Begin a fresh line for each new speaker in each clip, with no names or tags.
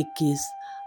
21।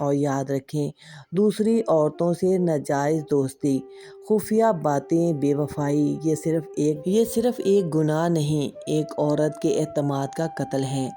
اور یاد رکھیں، دوسری عورتوں سے ناجائز دوستی، خفیہ باتیں، بے وفائی، یہ صرف ایک گناہ نہیں، ایک عورت کے اعتماد کا قتل ہے۔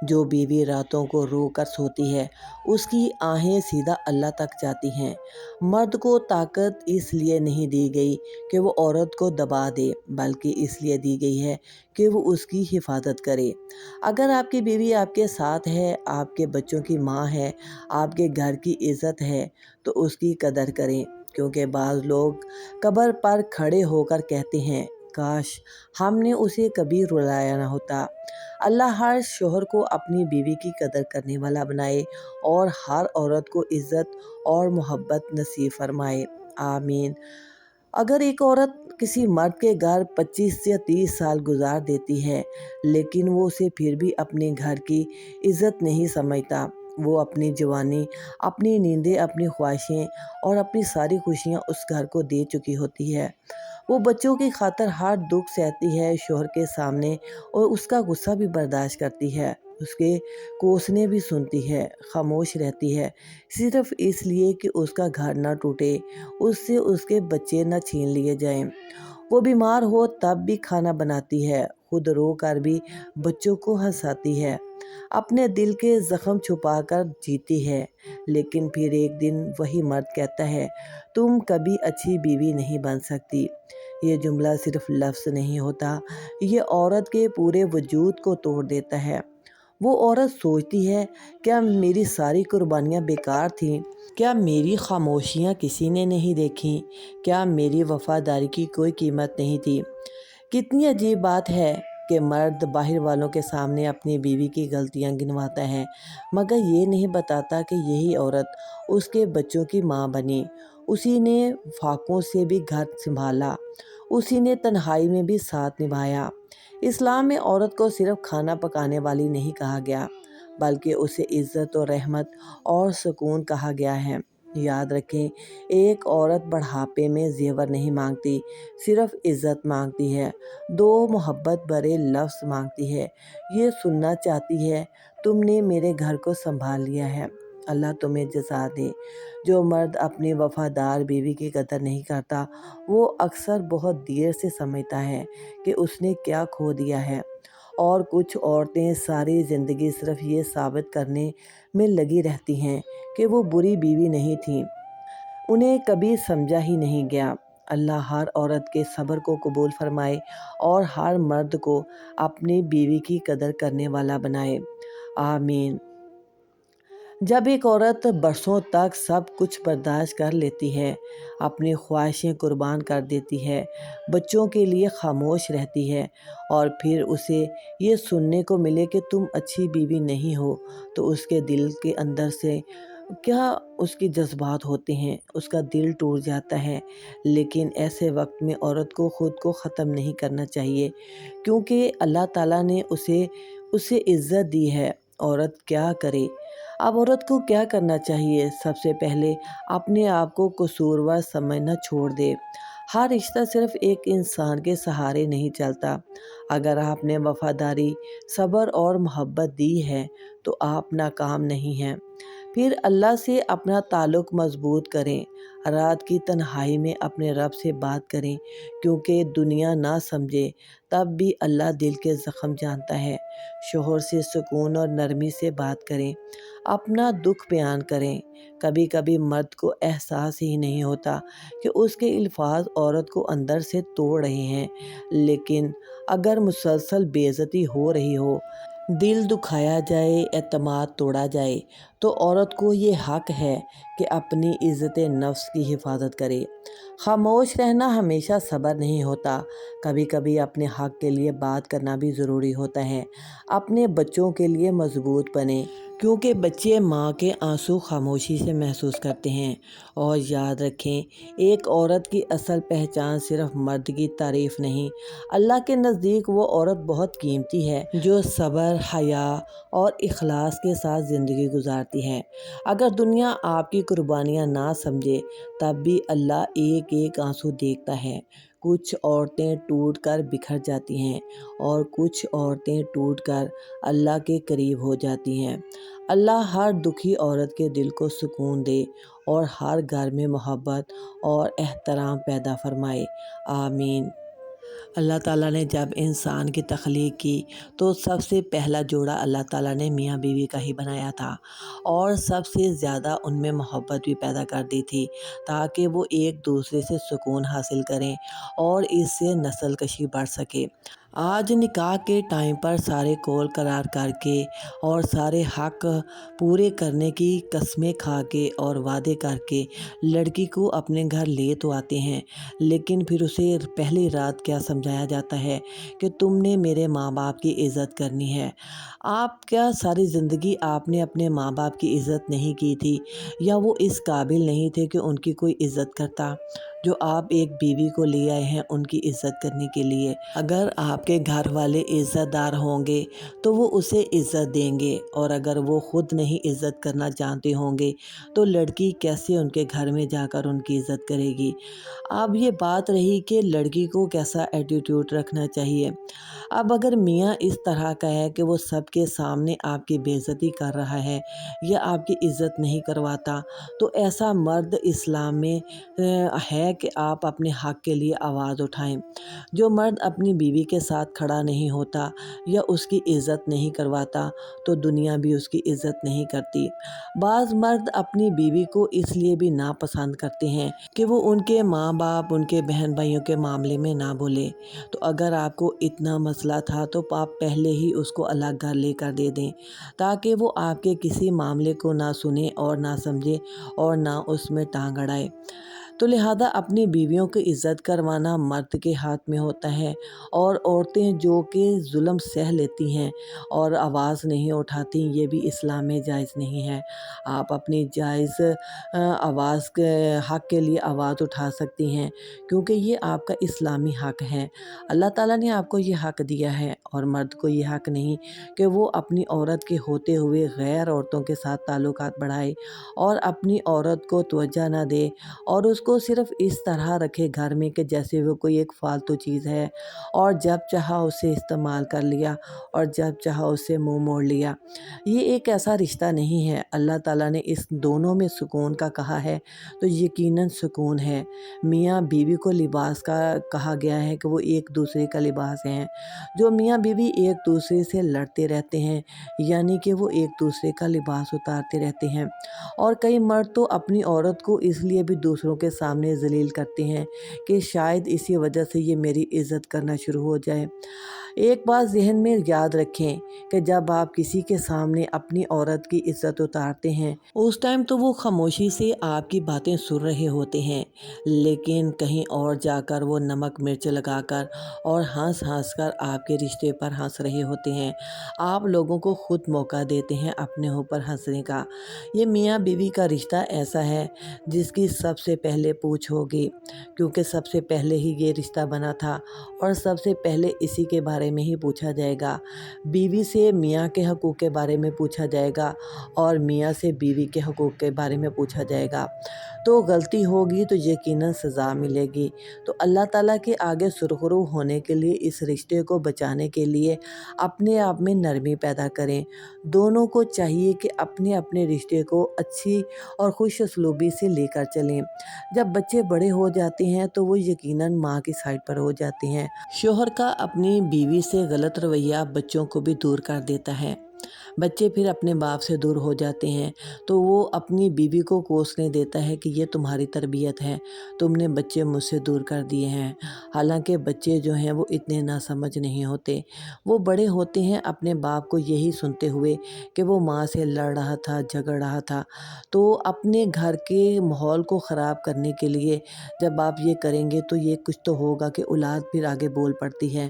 جو بیوی راتوں کو رو کر سوتی ہے، اس کی آہیں سیدھا اللہ تک جاتی ہیں۔ مرد کو طاقت اس لیے نہیں دی گئی کہ وہ عورت کو دبا دے، بلکہ اس لیے دی گئی ہے کہ وہ اس کی حفاظت کرے۔ اگر آپ کی بیوی آپ کے ساتھ ہے، آپ کے بچوں کی ماں ہے، آپ کے گھر کی عزت ہے، تو اس کی قدر کریں، کیونکہ بعض لوگ قبر پر کھڑے ہو کر کہتے ہیں، کاش ہم نے اسے کبھی رلایا نہ ہوتا۔ اللہ ہر شوہر کو اپنی بیوی کی قدر کرنے والا بنائے اور ہر عورت کو عزت اور محبت نصیب فرمائے، آمین۔ اگر ایک عورت کسی مرد کے گھر 25 یا 30 سال گزار دیتی ہے، لیکن وہ اسے پھر بھی اپنے گھر کی عزت نہیں سمجھتا، وہ اپنی جوانی، اپنی نیندیں، اپنی خواہشیں اور اپنی ساری خوشیاں اس گھر کو دے چکی ہوتی ہے، وہ بچوں کی خاطر ہر دکھ سہتی ہے، شوہر کے سامنے، اور اس کا غصہ بھی برداشت کرتی ہے، اس کے کوسنے بھی سنتی ہے، خاموش رہتی ہے، صرف اس لیے کہ اس کا گھر نہ ٹوٹے، اس سے اس کے بچے نہ چھین لیے جائیں۔ وہ بیمار ہو تب بھی کھانا بناتی ہے، خود رو کر بھی بچوں کو ہنساتی ہے، اپنے دل کے زخم چھپا کر جیتی ہے، لیکن پھر ایک دن وہی مرد کہتا ہے، تم کبھی اچھی بیوی نہیں بن سکتی۔ یہ جملہ صرف لفظ نہیں ہوتا، یہ عورت کے پورے وجود کو توڑ دیتا ہے۔ وہ عورت سوچتی ہے، کیا میری ساری قربانیاں بیکار تھیں؟ کیا میری خاموشیاں کسی نے نہیں دیکھیں؟ کیا میری وفاداری کی کوئی قیمت نہیں تھی؟ کتنی عجیب بات ہے کہ مرد باہر والوں کے سامنے اپنی بیوی کی غلطیاں گنواتا ہے، مگر یہ نہیں بتاتا کہ یہی عورت اس کے بچوں کی ماں بنی، اسی نے فاقوں سے بھی گھر سنبھالا، اسی نے تنہائی میں بھی ساتھ نبھایا۔ اسلام میں عورت کو صرف کھانا پکانے والی نہیں کہا گیا، بلکہ اسے عزت و رحمت اور سکون کہا گیا ہے۔ یاد رکھیں، ایک عورت بڑھاپے میں زیور نہیں مانگتی، صرف عزت مانگتی ہے، دو محبت بھرے لفظ مانگتی ہے، یہ سننا چاہتی ہے، تم نے میرے گھر کو سنبھال لیا ہے، اللہ تمہیں جزا دے۔ جو مرد اپنی وفادار بیوی کی قدر نہیں کرتا، وہ اکثر بہت دیر سے سمجھتا ہے کہ اس نے کیا کھو دیا ہے، اور کچھ عورتیں ساری زندگی صرف یہ ثابت کرنے میں لگی رہتی ہیں کہ وہ بری بیوی نہیں تھیں، انہیں کبھی سمجھا ہی نہیں گیا۔ اللہ ہر عورت کے صبر کو قبول فرمائے اور ہر مرد کو اپنی بیوی کی قدر کرنے والا بنائے، آمین۔ جب ایک عورت برسوں تک سب کچھ برداشت کر لیتی ہے، اپنی خواہشیں قربان کر دیتی ہے، بچوں کے لیے خاموش رہتی ہے، اور پھر اسے یہ سننے کو ملے کہ تم اچھی بیوی نہیں ہو، تو اس کے دل کے اندر سے کیا اس کے جذبات ہوتے ہیں، اس کا دل ٹوٹ جاتا ہے۔ لیکن ایسے وقت میں عورت کو خود کو ختم نہیں کرنا چاہیے، کیونکہ اللہ تعالیٰ نے اسے عزت دی ہے۔ عورت کیا کرے؟ اب عورت کو کیا کرنا چاہیے؟ سب سے پہلے اپنے آپ کو قصوروار سمجھنا چھوڑ دے۔ ہر رشتہ صرف ایک انسان کے سہارے نہیں چلتا۔ اگر آپ نے وفاداری، صبر اور محبت دی ہے تو آپ ناکام نہیں ہیں۔ پھر اللہ سے اپنا تعلق مضبوط کریں، رات کی تنہائی میں اپنے رب سے بات کریں، کیونکہ دنیا نہ سمجھے تب بھی اللہ دل کے زخم جانتا ہے۔ شوہر سے سکون اور نرمی سے بات کریں، اپنا دکھ بیان کریں۔ کبھی کبھی مرد کو احساس ہی نہیں ہوتا کہ اس کے الفاظ عورت کو اندر سے توڑ رہے ہیں، لیکن اگر مسلسل بے عزتی ہو رہی ہو، دل دکھایا جائے، اعتماد توڑا جائے، تو عورت کو یہ حق ہے کہ اپنی عزت نفس کی حفاظت کرے۔ خاموش رہنا ہمیشہ صبر نہیں ہوتا، کبھی کبھی اپنے حق کے لیے بات کرنا بھی ضروری ہوتا ہے۔ اپنے بچوں کے لیے مضبوط بنیں، کیونکہ بچے ماں کے آنسو خاموشی سے محسوس کرتے ہیں۔ اور یاد رکھیں، ایک عورت کی اصل پہچان صرف مرد کی تعریف نہیں، اللہ کے نزدیک وہ عورت بہت قیمتی ہے جو صبر، حیا اور اخلاص کے ساتھ زندگی گزارتی ہے۔ اگر دنیا آپ کی قربانیاں نہ سمجھے، تب بھی اللہ ایک ایک آنسو دیکھتا ہے۔ کچھ عورتیں ٹوٹ کر بکھر جاتی ہیں اور کچھ عورتیں ٹوٹ کر اللہ کے قریب ہو جاتی ہیں۔ اللہ ہر دکھی عورت کے دل کو سکون دے اور ہر گھر میں محبت اور احترام پیدا فرمائے، آمین۔ اللہ تعالیٰ نے جب انسان کی تخلیق کی تو سب سے پہلا جوڑا اللہ تعالیٰ نے میاں بیوی کا ہی بنایا تھا، اور سب سے زیادہ ان میں محبت بھی پیدا کر دی تھی تاکہ وہ ایک دوسرے سے سکون حاصل کریں اور اس سے نسل کشی بڑھ سکے۔ آج نکاح کے ٹائم پر سارے قول قرار کر کے اور سارے حق پورے کرنے کی قسمیں کھا کے اور وعدے کر کے لڑکی کو اپنے گھر لے تو آتے ہیں، لیکن پھر اسے پہلی رات کیا سمجھایا جاتا ہے کہ تم نے میرے ماں باپ کی عزت کرنی ہے۔ آپ کیا ساری زندگی آپ نے اپنے ماں باپ کی عزت نہیں کی تھی، یا وہ اس قابل نہیں تھے کہ ان کی کوئی عزت کرتا؟ جو آپ ایک بیوی کو لے آئے ہیں ان کی عزت کرنے کے لیے، اگر آپ کے گھر والے عزت دار ہوں گے تو وہ اسے عزت دیں گے، اور اگر وہ خود نہیں عزت کرنا جانتے ہوں گے تو لڑکی کیسے ان کے گھر میں جا کر ان کی عزت کرے گی؟ اب یہ بات رہی کہ لڑکی کو کیسا ایٹیٹیوڈ رکھنا چاہیے۔ اب اگر میاں اس طرح کا ہے کہ وہ سب کے سامنے آپ کی بے عزتی کر رہا ہے یا آپ کی عزت نہیں کرواتا، تو ایسا مرد اسلام میں ہے کہ آپ اپنے حق کے لیے آواز اٹھائیں۔ جو مرد اپنی بیوی کے ساتھ کھڑا نہیں ہوتا یا اس کی عزت نہیں کرواتا تو دنیا بھی اس کی عزت نہیں کرتی۔ بعض مرد اپنی بیوی کو اس لیے بھی ناپسند کرتے ہیں کہ وہ ان کے ماں باپ، ان کے بہن بھائیوں کے معاملے میں نہ بولے۔ تو اگر آپ کو اتنا مسئلہ تھا تو آپ پہلے ہی اس کو الگ گھر لے کر دے دیں تاکہ وہ آپ کے کسی معاملے کو نہ سنے اور نہ سمجھے اور نہ اس میں ٹانگ اڑائے۔ تو لہذا اپنی بیویوں کی عزت کروانا مرد کے ہاتھ میں ہوتا ہے، اور عورتیں جو کہ ظلم سہ لیتی ہیں اور آواز نہیں اٹھاتی، یہ بھی اسلام میں جائز نہیں ہے۔ آپ اپنی جائز آواز کے حق کے لیے آواز اٹھا سکتی ہیں، کیونکہ یہ آپ کا اسلامی حق ہے۔ اللہ تعالیٰ نے آپ کو یہ حق دیا ہے، اور مرد کو یہ حق نہیں کہ وہ اپنی عورت کے ہوتے ہوئے غیر عورتوں کے ساتھ تعلقات بڑھائے اور اپنی عورت کو توجہ نہ دے اور اس کو صرف اس طرح رکھے گھر میں کہ جیسے وہ کوئی ایک فالتو چیز ہے، اور جب چاہا اسے استعمال کر لیا اور جب چاہا اسے منہ موڑ لیا۔ یہ ایک ایسا رشتہ نہیں ہے۔ اللہ تعالیٰ نے اس دونوں میں سکون کا کہا ہے تو یقیناً سکون ہے۔ میاں بیوی کو لباس کا کہا گیا ہے کہ وہ ایک دوسرے کا لباس ہیں۔ جو میاں بیوی ایک دوسرے سے لڑتے رہتے ہیں یعنی کہ وہ ایک دوسرے کا لباس اتارتے رہتے ہیں، اور کئی مرد تو اپنی عورت کو اس لیے بھی دوسروں کے سامنے ذلیل کرتے ہیں کہ شاید اسی وجہ سے یہ میری عزت کرنا شروع ہو جائے۔ ایک بات ذہن میں یاد رکھیں کہ جب آپ کسی کے سامنے اپنی عورت کی عزت اتارتے ہیں اس ٹائم تو وہ خاموشی سے آپ کی باتیں سن رہے ہوتے ہیں، لیکن کہیں اور جا کر وہ نمک مرچ لگا کر اور ہنس ہنس کر آپ کے رشتے پر ہنس رہے ہوتے ہیں۔ آپ لوگوں کو خود موقع دیتے ہیں اپنے اوپر ہنسنے کا۔ یہ میاں بیوی کا رشتہ ایسا ہے جس کی سب سے پہلے پوچھ ہوگی، کیونکہ سب سے پہلے ہی یہ رشتہ بنا تھا اور سب سے پہلے اسی کے بارے میں ہی پوچھا جائے گا۔ بیوی سے میاں کے حقوق کے بارے میں پوچھا جائے گا اور میاں سے بیوی کے حقوق کے بارے میں پوچھا جائے گا۔ تو غلطی ہوگی تو یقیناً سزا ملے گی۔ تو اللہ تعالیٰ کے آگے سرخرو ہونے کے لیے، اس رشتے کو بچانے کے لیے اپنے آپ میں نرمی پیدا کریں۔ دونوں کو چاہیے کہ اپنے اپنے رشتے کو اچھی اور خوش اسلوبی سے لے کر چلیں۔ جب بچے بڑے ہو جاتے ہیں تو وہ یقیناً ماں کی سائڈ پر ہو جاتے ہیں۔ شوہر کا اپنی بیوی سے غلط رویہ بچوں کو بھی دور کر دیتا ہے۔ بچے پھر اپنے باپ سے دور ہو جاتے ہیں تو وہ اپنی بیوی کو کوسنے دیتا ہے کہ یہ تمہاری تربیت ہے، تم نے بچے مجھ سے دور کر دیے ہیں۔ حالانکہ بچے جو ہیں وہ اتنے ناسمجھ نہیں ہوتے، وہ بڑے ہوتے ہیں اپنے باپ کو یہی سنتے ہوئے کہ وہ ماں سے لڑ رہا تھا، جھگڑ رہا تھا۔ تو اپنے گھر کے ماحول کو خراب کرنے کے لیے جب آپ یہ کریں گے تو یہ کچھ تو ہوگا کہ اولاد پھر آگے بول پڑتی ہے۔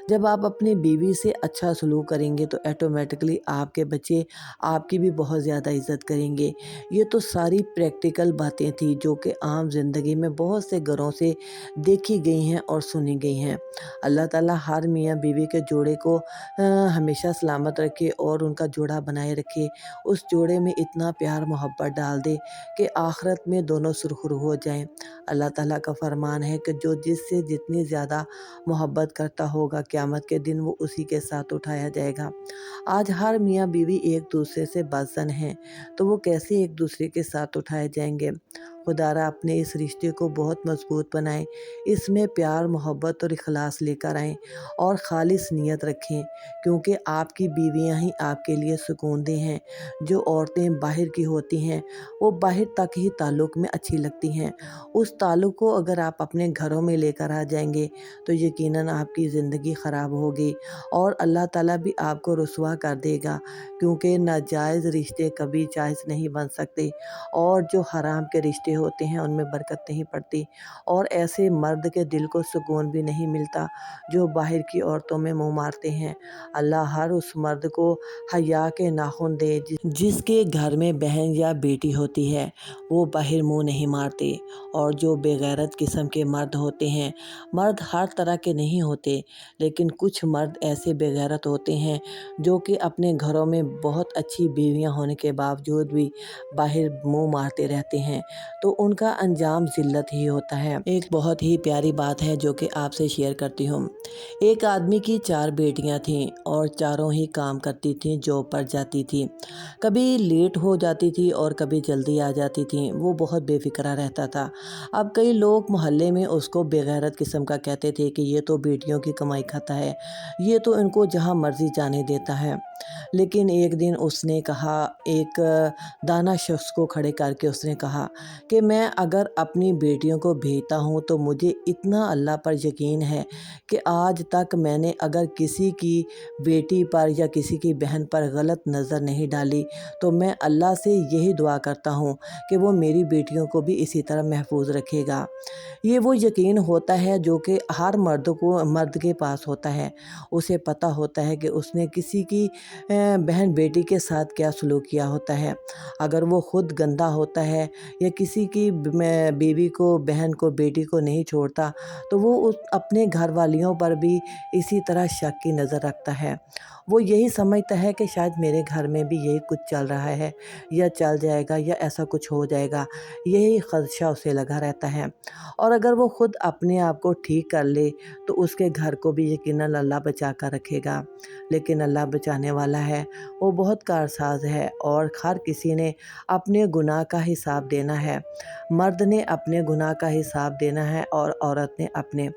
جب آپ اپنی بیوی سے اچھا سلوک کریں گے تو ایٹومیٹکلی آپ آپ کے بچے آپ کی بھی بہت زیادہ عزت کریں گے۔ یہ تو ساری پریکٹیکل باتیں تھیں جو کہ عام زندگی میں بہت سے گھروں سے دیکھی گئی ہیں اور سنی گئی ہیں۔ اللہ تعالیٰ ہر میاں بیوی کے جوڑے کو ہمیشہ سلامت رکھے اور ان کا جوڑا بنائے رکھے، اس جوڑے میں اتنا پیار محبت ڈال دے کہ آخرت میں دونوں سرخرو ہو جائیں۔ اللہ تعالیٰ کا فرمان ہے کہ جو جس سے جتنی زیادہ محبت کرتا ہوگا قیامت کے دن وہ اسی کے ساتھ اٹھایا جائے گا۔ آج ہر میاں بیوی ایک دوسرے سے بدظن ہیں تو وہ کیسے ایک دوسرے کے ساتھ اٹھائے جائیں گے؟ خدا را اپنے اس رشتے کو بہت مضبوط بنائیں، اس میں پیار محبت اور اخلاص لے کر آئیں اور خالص نیت رکھیں، کیونکہ آپ کی بیویاں ہی آپ کے لیے سکون دہ ہیں۔ جو عورتیں باہر کی ہوتی ہیں وہ باہر تک ہی تعلق میں اچھی لگتی ہیں، اس تعلق کو اگر آپ اپنے گھروں میں لے کر آ جائیں گے تو یقیناً آپ کی زندگی خراب ہوگی اور اللہ تعالیٰ بھی آپ کو رسوا کر دے گا، کیونکہ ناجائز رشتے کبھی جائز نہیں بن سکتے اور جو حرام کے رشتے ہوتے ہیں ان میں برکت نہیں پڑتی، اور ایسے مرد کے دل کو سکون بھی نہیں ملتا جو باہر کی عورتوں میں منہ مارتے ہیں۔ اللہ ہر اس مرد کو حیا کے ناخن دے جس کے گھر میں بہن یا بیٹی ہوتی ہے، وہ باہر منہ نہیں مارتے۔ اور جو بے غیرت قسم کے مرد ہوتے ہیں، مرد ہر طرح کے نہیں ہوتے لیکن کچھ مرد ایسے بے غیرت ہوتے ہیں جو کہ اپنے گھروں میں بہت اچھی بیویاں ہونے کے باوجود بھی باہر منہ مارتے رہتے ہیں، تو ان کا انجام ذلت ہی ہوتا ہے۔ ایک بہت ہی پیاری بات ہے جو کہ آپ سے شیئر کرتی ہوں۔ ایک آدمی کی 4 بیٹیاں تھیں اور چاروں ہی کام کرتی تھیں، جاب پر جاتی تھیں، کبھی لیٹ ہو جاتی تھی اور کبھی جلدی آ جاتی تھیں۔ وہ بہت بے فکرہ رہتا تھا۔ اب کئی لوگ محلے میں اس کو بے غیرت قسم کا کہتے تھے کہ یہ تو بیٹیوں کی کمائی کھاتا ہے، یہ تو ان کو جہاں مرضی جانے دیتا ہے۔ لیکن ایک دن اس نے کہا، ایک دانا شخص کو کھڑے کر کے اس نے کہا کہ میں اگر اپنی بیٹیوں کو بھیجتا ہوں تو مجھے اتنا اللہ پر یقین ہے کہ آج تک میں نے اگر کسی کی بیٹی پر یا کسی کی بہن پر غلط نظر نہیں ڈالی، تو میں اللہ سے یہی دعا کرتا ہوں کہ وہ میری بیٹیوں کو بھی اسی طرح محفوظ رکھے گا۔ یہ وہ یقین ہوتا ہے جو کہ ہر مرد کے پاس ہوتا ہے۔ اسے پتہ ہوتا ہے کہ اس نے کسی کی بہن بیٹی کے ساتھ کیا سلوک کیا ہوتا ہے۔ اگر وہ خود گندا ہوتا ہے یا کسی کی بیوی کو، بہن کو، بیٹی کو نہیں چھوڑتا تو وہ اپنے گھر والیوں پر بھی اسی طرح شک کی نظر رکھتا ہے۔ وہ یہی سمجھتا ہے کہ شاید میرے گھر میں بھی یہی کچھ چل رہا ہے یا چل جائے گا یا ایسا کچھ ہو جائے گا، یہی خدشہ اسے لگا رہتا ہے۔ اور اگر وہ خود اپنے آپ کو ٹھیک کر لے تو اس کے گھر کو بھی یقیناً اللہ بچا کر رکھے گا۔ لیکن اللہ بچانے والا ہے، وہ بہت کارساز ہے اور ہر کسی نے اپنے گناہ کا حساب دینا ہے۔ مرد نے اپنے گناہ کا حساب دینا ہے اور عورت نے اپنے۔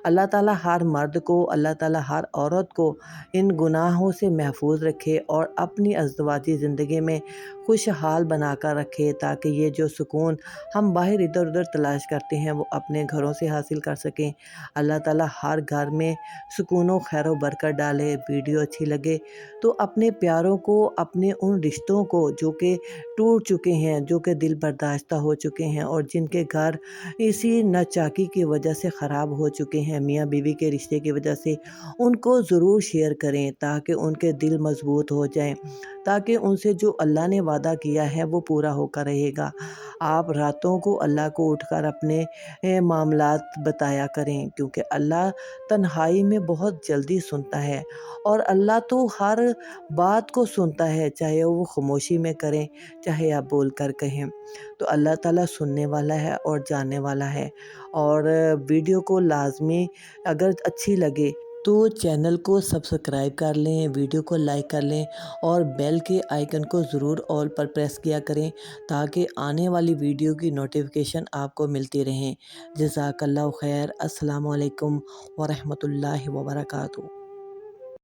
اللہ تعالیٰ ہر مرد کو، اللہ تعالیٰ ہر عورت کو ان گناہوں سے محفوظ رکھے اور اپنی ازدواجی زندگی میں خوشحال بنا کر رکھے، تاکہ یہ جو سکون ہم باہر ادھر ادھر تلاش کرتے ہیں وہ اپنے گھروں سے حاصل کر سکیں۔ اللہ تعالیٰ ہر گھر میں سکون و خیر و برکت ڈالے۔ ویڈیو اچھی لگے تو اپنے پیاروں کو، اپنے ان رشتوں کو جو کہ ٹوٹ چکے ہیں، جو کہ دل برداشتہ ہو چکے ہیں اور جن کے گھر اسی ناچاکی کی وجہ سے خراب ہو چکے ہیں، میاں بیوی کے رشتے کی وجہ سے، ان کو ضرور شیئر کریں تاکہ ان کے دل مضبوط ہو جائیں، تاکہ ان سے جو اللہ نے وعدہ کیا ہے وہ پورا ہو کر رہے گا۔ آپ راتوں کو اللہ کو اٹھ کر اپنے معاملات بتایا کریں، کیونکہ اللہ تنہائی میں بہت جلدی سنتا ہے اور اللہ تو ہر بات کو سنتا ہے، چاہے وہ خاموشی میں کریں چاہے آپ بول کر کہیں، تو اللہ تعالیٰ سننے والا ہے اور جاننے والا ہے۔ اور ویڈیو کو لازمی اگر اچھی لگے تو چینل کو سبسکرائب کر لیں، ویڈیو کو لائک کر لیں اور بیل کے آئیکن کو ضرور آل پر پریس کیا کریں تاکہ آنے والی ویڈیو کی نوٹیفیکیشن آپ کو ملتی رہیں۔ جزاک اللہ خیر۔ السلام علیکم ورحمۃ اللہ وبرکاتہ۔